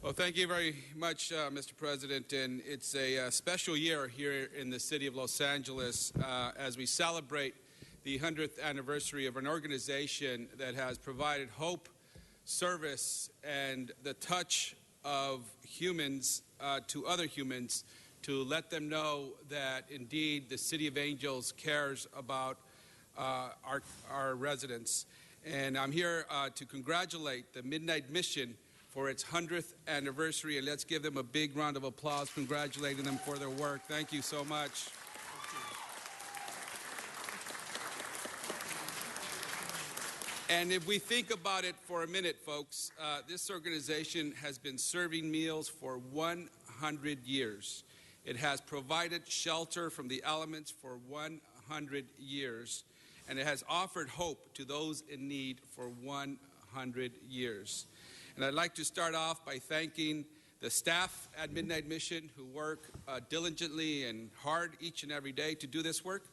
Well, thank you very much, Mr. President. And it's a special year here in the city of Los Angeles as we celebrate the 100th anniversary of an organization that has provided hope, service, and the touch of humans to other humans to let them know that indeed the City of Angels cares about our residents. And I'm here to congratulate the Midnight Mission for its 100th anniversary, and let's give them a big round of applause congratulating them for their work. Thank you so much. And if we think about it for a minute, folks, this organization has been serving meals for 100 years. It has provided shelter from the elements for 100 years, and it has offered hope to those in need for 100 years. And I'd like to start off by thanking the staff at Midnight Mission who work diligently and hard each and every day to do this work.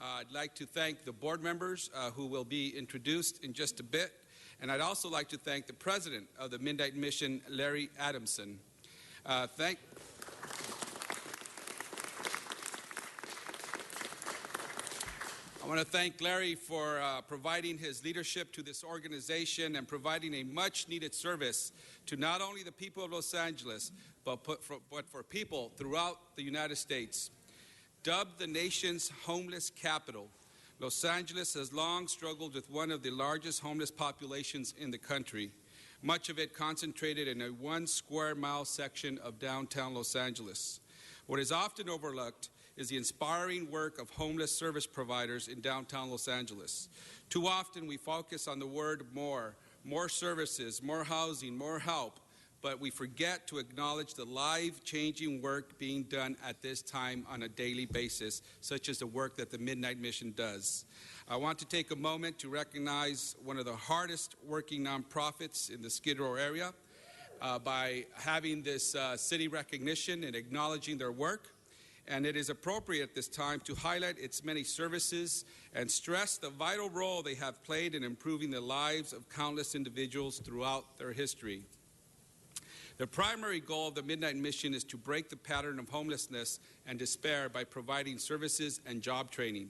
I'd like to thank the board members who will be introduced in just a bit. And I'd also like to thank the president of the Midnight Mission, Larry Adamson. I want to thank Larry for providing his leadership to this organization and providing a much-needed service to not only the people of Los Angeles, but for people throughout the United States. Dubbed the nation's homeless capital, Los Angeles has long struggled with one of the largest homeless populations in the country, much of it concentrated in a 1 square mile section of downtown Los Angeles. What is often overlooked is the inspiring work of homeless service providers in downtown Los Angeles. Too often we focus on the word more services, more housing, more help, but we forget to acknowledge the life-changing work being done at this time on a daily basis, such as the work that the Midnight Mission does. I want to take a moment to recognize one of the hardest working nonprofits in the Skid Row area by having this city recognition and acknowledging their work. And it is appropriate at this time to highlight its many services and stress the vital role they have played in improving the lives of countless individuals throughout their history. The primary goal of the Midnight Mission is to break the pattern of homelessness and despair by providing services and job training.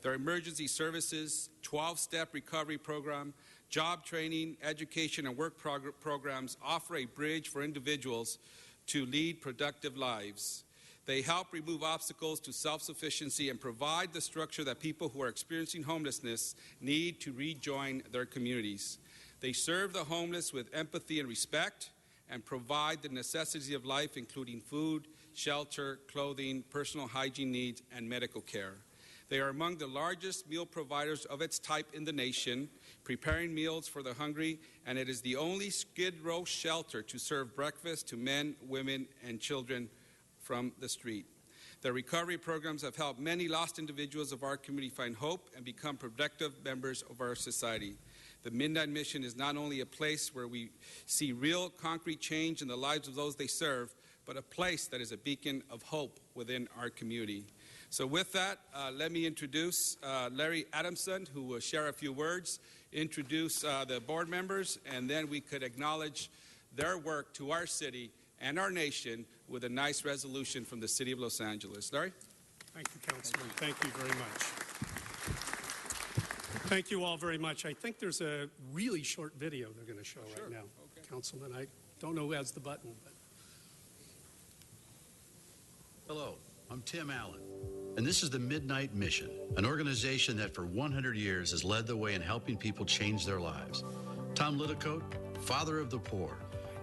Their emergency services, 12-step recovery program, job training, education, and work programs offer a bridge for individuals to lead productive lives. They help remove obstacles to self-sufficiency and provide the structure that people who are experiencing homelessness need to rejoin their communities. They serve the homeless with empathy and respect and provide the necessities of life, including food, shelter, clothing, personal hygiene needs, and medical care. They are among the largest meal providers of its type in the nation, preparing meals for the hungry, and it is the only Skid Row shelter to serve breakfast to men, women, and children from the street. Their recovery programs have helped many lost individuals of our community find hope and become productive members of our society. The Midnight Mission is not only a place where we see real concrete change in the lives of those they serve, but a place that is a beacon of hope within our community. So with that, let me introduce Larry Adamson, who will share a few words, introduce the board members, and then we could acknowledge their work to our city and our nation with a nice resolution from the City of Los Angeles. Larry? Thank you, Councilman. Thank you very much. Thank you all very much. I think there's a really short video they're going to show right now. Okay. Councilman, I don't know who has the button. But... Hello, I'm Tim Allen, and this is the Midnight Mission, an organization that for 100 years has led the way in helping people change their lives. Tom Littlecote, father of the poor,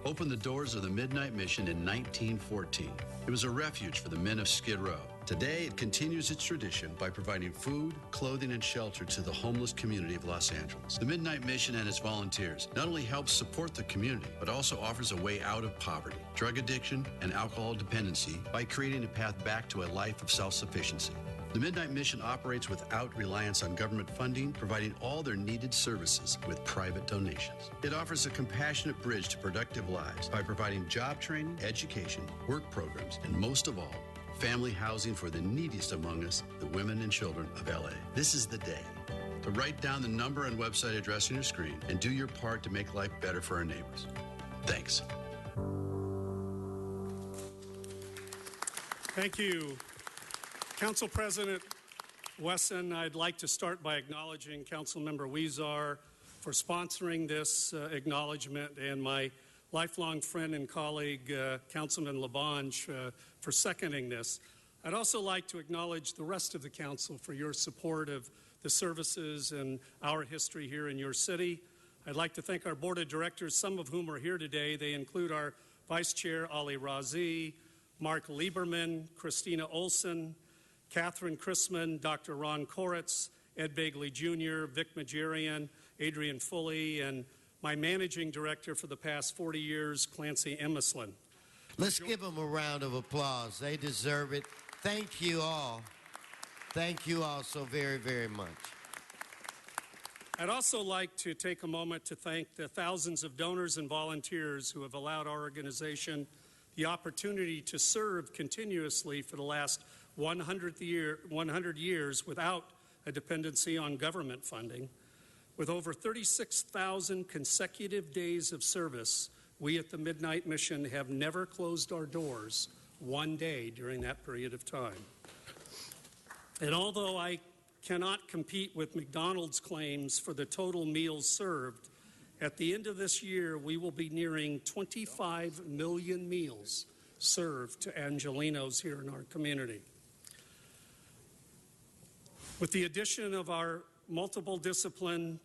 opened the doors of the Midnight Mission in 1914. It was a refuge for the men of Skid Row. Today, it continues its tradition by providing food, clothing, and shelter to the homeless community of Los Angeles. The Midnight Mission and its volunteers not only help support the community, but also offers a way out of poverty, drug addiction, and alcohol dependency by creating a path back to a life of self-sufficiency. The Midnight Mission operates without reliance on government funding, providing all their needed services with private donations. It offers a compassionate bridge to productive lives by providing job training, education, work programs, and most of all, family housing for the neediest among us, the women and children of LA. This is the day to write down the number and website address on your screen and do your part to make life better for our neighbors. Thanks. Thank you. Council President Wesson, I'd like to start by acknowledging Councilmember Huizar for sponsoring this acknowledgement, and my lifelong friend and colleague, Councilman Labange, for seconding this. I'd also like to acknowledge the rest of the council for your support of the services and our history here in your city. I'd like to thank our board of directors, some of whom are here today. They include our Vice Chair, Ali Razi, Mark Lieberman, Christina Olson, Catherine Chrisman, Dr. Ron Koretz, Ed Bagley Jr., Vic Majerian, Adrian Foley, and my managing director for the past 40 years, Clancy Emislin. Let's give them a round of applause. They deserve it. Thank you all. Thank you all so very, very much. I'd also like to take a moment to thank the thousands of donors and volunteers who have allowed our organization the opportunity to serve continuously for the last 100 years without a dependency on government funding. With over 36,000 consecutive days of service, we at the Midnight Mission have never closed our doors one day during that period of time. And although I cannot compete with McDonald's claims for the total meals served, at the end of this year, we will be nearing 25 million meals served to Angelenos here in our community. With the addition of our multiple discipline,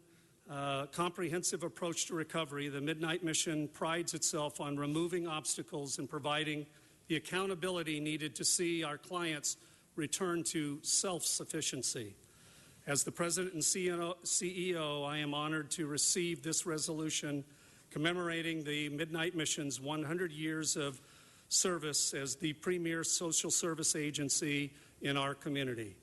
comprehensive approach to recovery, the Midnight Mission prides itself on removing obstacles and providing the accountability needed to see our clients return to self-sufficiency. As the President and CEO, I am honored to receive this resolution commemorating the Midnight Mission's 100 years of service as the premier social service agency in our community.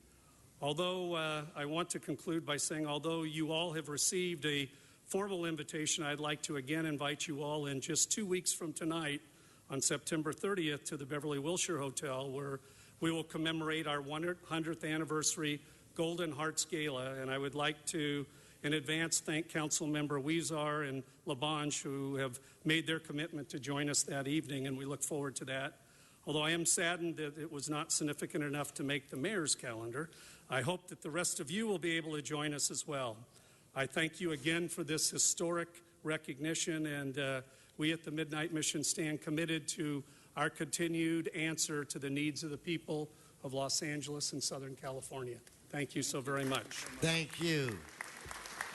Although I want to conclude by saying, although you all have received a formal invitation, I'd like to again invite you all in just 2 weeks from tonight on September 30th to the Beverly Wilshire Hotel, where we will commemorate our 100th anniversary Golden Hearts Gala. And I would like to, in advance, thank Councilmember Huizar and Labange, who have made their commitment to join us that evening, and we look forward to that. Although I am saddened that it was not significant enough to make the mayor's calendar, I hope that the rest of you will be able to join us as well. I thank you again for this historic recognition, and we at the Midnight Mission stand committed to our continued answer to the needs of the people of Los Angeles and Southern California. Thank you so very much. Thank you.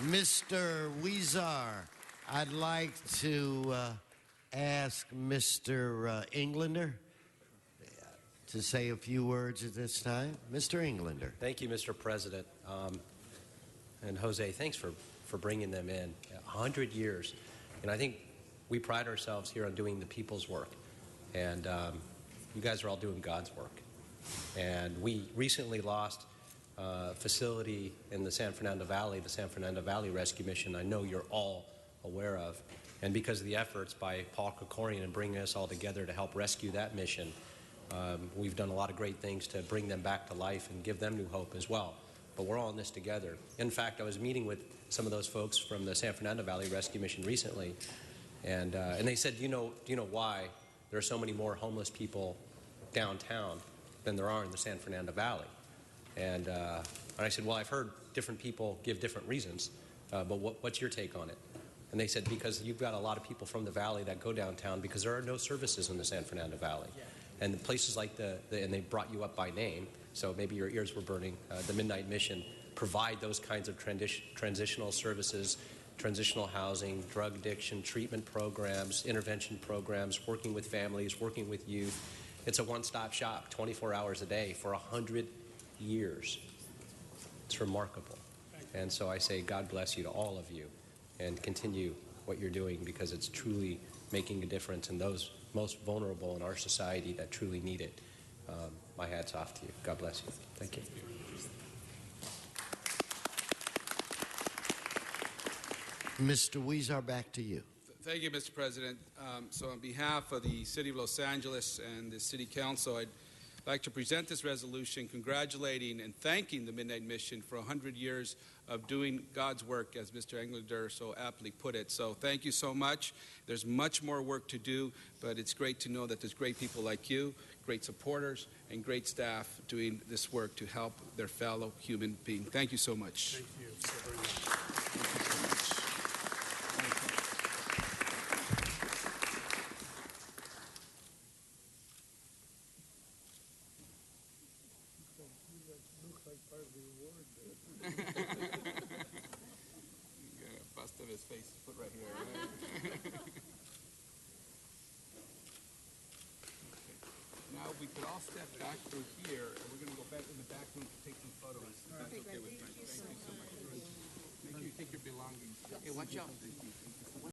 Mr. Huizar, I'd like to ask Mr. Englander to say a few words at this time. Mr. Englander. Thank you, Mr. President. And Jose, thanks for bringing them in. 100 years. And I think we pride ourselves here on doing the people's work. And you guys are all doing God's work. And we recently lost a facility in the San Fernando Valley, the San Fernando Valley Rescue Mission. I know you're all aware of. And because of the efforts by Paul Krikorian and bringing us all together to help rescue that mission, we've done a lot of great things to bring them back to life and give them new hope as well. But we're all in this together. In fact, I was meeting with some of those folks from the San Fernando Valley Rescue Mission recently, and they said, do you know why there are so many more homeless people downtown than there are in the San Fernando Valley? And I said, well, I've heard different people give different reasons, but what's your take on it? And they said, because you've got a lot of people from the valley that go downtown because there are no services in the San Fernando Valley. And the places like and they brought you up by name, so maybe your ears were burning, the Midnight Mission provide those kinds of transitional services, transitional housing, drug addiction, treatment programs, intervention programs, working with families, working with youth. It's a one-stop shop, 24 hours a day for 100 years. It's remarkable. And so I say God bless you to all of you and continue what you're doing, because it's truly making a difference in those most vulnerable in our society that truly need it. My hat's off to you. God bless you. Thank you. Mr. Huizar, back to you. Thank you, Mr. President. So on behalf of the City of Los Angeles and the City Council, I'd I'd like to present this resolution congratulating and thanking the Midnight Mission for 100 years of doing God's work, as Mr. Englander so aptly put it. So thank you so much. There's much more work to do, but it's great to know that there's great people like you, great supporters, and great staff doing this work to help their fellow human being. Thank you so much. Thank you so very much. Bust of his face put right here. Right? Now we could all step back through here, and we're going to go back in the back room to take some photos. If that's okay with me. Thank you so much. Make sure you take your belongings. Hey, watch out. Thank you.